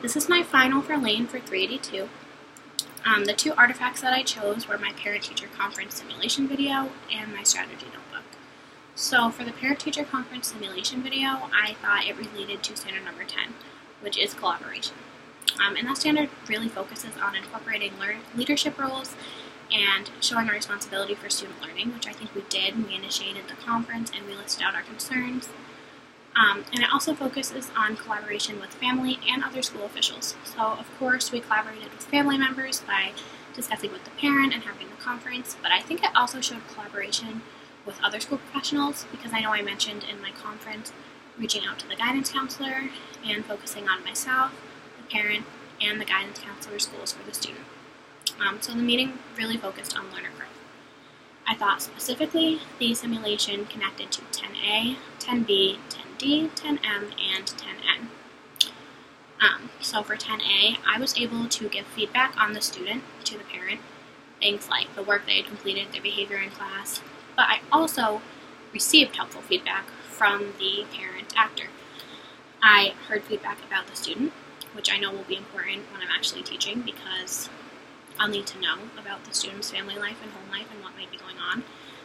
This is my final for Lane for 382. The two artifacts that I chose were my parent-teacher conference simulation video and my strategy notebook. So for the parent-teacher conference simulation video, I thought it related to standard number 10, which is collaboration. And that standard really focuses on incorporating leadership roles and showing our responsibility for student learning, which I think we did. We initiated the conference and we listed out our concerns. And it also focuses on collaboration with family and other school officials. So, of course, we collaborated with family members by discussing with the parent and having the conference, but I think it also showed collaboration with other school professionals, because I know I mentioned in my conference reaching out to the guidance counselor and focusing on myself, the parent, and the guidance counselor's goals for the student. So the meeting really focused on learner growth. I thought specifically the simulation connected to 10A, 10B, 10D, 10M, and 10N. So for 10A, I was able to give feedback on the student to the parent, things like the work they had completed, their behavior in class, but I also received helpful feedback from the parent actor. I heard feedback about the student, which I know will be important when I'm actually teaching, because I'll need to know about the student's family life and home life and what might be going on.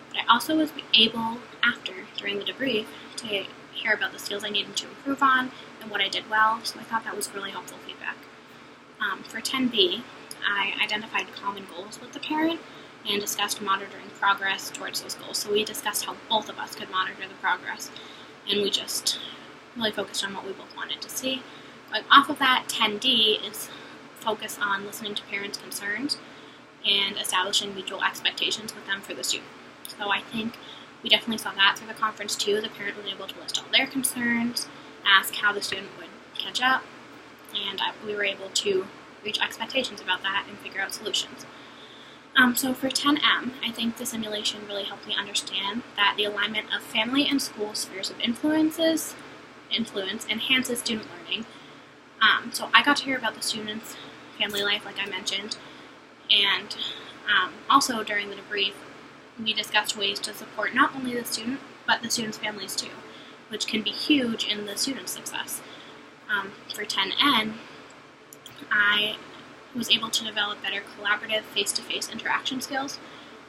But I also was able, during the debrief, to hear about the skills I needed to improve on and what I did well, so I thought that was really helpful feedback. For 10B, I identified common goals with the parent and discussed monitoring progress towards those goals. So we discussed how both of us could monitor the progress, and we just really focused on what we both wanted to see. Going off of that, 10D is focus on listening to parents' concerns and establishing mutual expectations with them for the student. So I think we definitely saw that through the conference too. The parent was able to list all their concerns, ask how the student would catch up, and we were able to reach expectations about that and figure out solutions. So for 10M, I think the simulation really helped me understand that the alignment of family and school spheres of influence enhances student learning. So I got to hear about the student's family life, like I mentioned, and also during the debrief, we discussed ways to support not only the student, but the student's families too, which can be huge in the student's success. For 10N, I was able to develop better collaborative face-to-face interaction skills,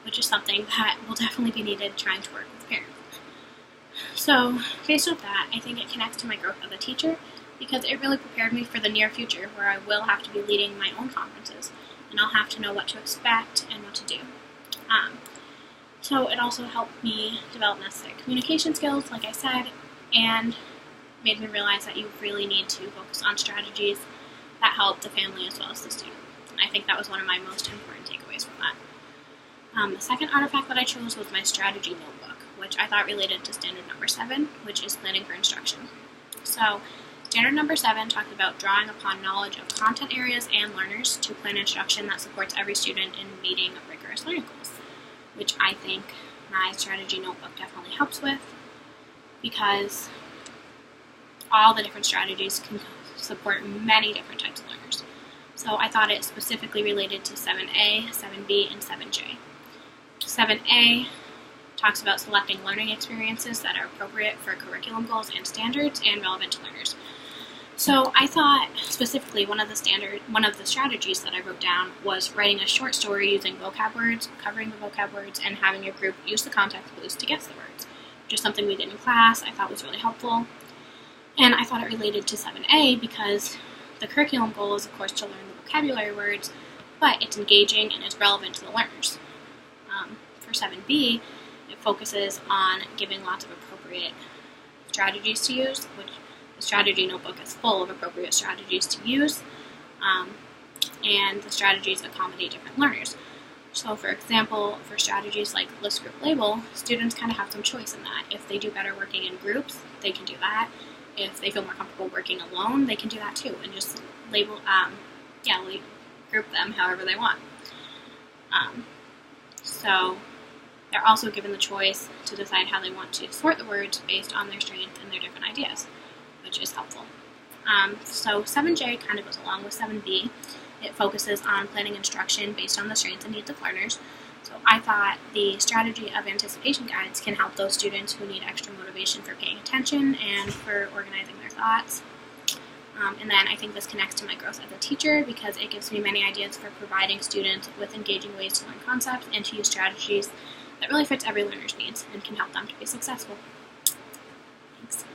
which is something that will definitely be needed trying to work with parents. So based on that, I think it connects to my growth as a teacher, because it really prepared me for the near future, where I will have to be leading my own conferences, and I'll have to know what to expect and what to do. So it also helped me develop necessary communication skills, like I said, and made me realize that you really need to focus on strategies that help the family as well as the student. And I think that was one of my most important takeaways from that. The second artifact that I chose was my strategy notebook, which I thought related to standard number 7, which is planning for instruction. So standard number 7 talked about drawing upon knowledge of content areas and learners to plan instruction that supports every student in meeting rigorous learning goals, which I think my strategy notebook definitely helps with, because all the different strategies can support many different types of learners. So I thought it specifically related to 7A, 7B, and 7J. 7A talks about selecting learning experiences that are appropriate for curriculum goals and standards and relevant to learners. So I thought specifically one of the strategies that I wrote down was writing a short story using vocab words, covering the vocab words, and having your group use the context clues to guess the words, which is something we did in class. I thought was really helpful. And I thought it related to 7A because the curriculum goal is, of course, to learn the vocabulary words, but it's engaging and it's relevant to the learners. For 7B, it focuses on giving lots of appropriate strategies to use, which the strategy notebook is full of appropriate strategies to use, and the strategies accommodate different learners. So for example, for strategies like list group label, students kind of have some choice in that. If they do better working in groups, they can do that. If they feel more comfortable working alone, they can do that too, and just label, group them however they want. So they're also given the choice to decide how they want to sort the words based on their strengths and their different ideas, which is helpful. So 7J kind of goes along with 7B. It focuses on planning instruction based on the strengths and needs of learners. So I thought the strategy of anticipation guides can help those students who need extra motivation for paying attention and for organizing their thoughts. And then I think this connects to my growth as a teacher because it gives me many ideas for providing students with engaging ways to learn concepts and to use strategies that really fits every learner's needs and can help them to be successful. Thanks.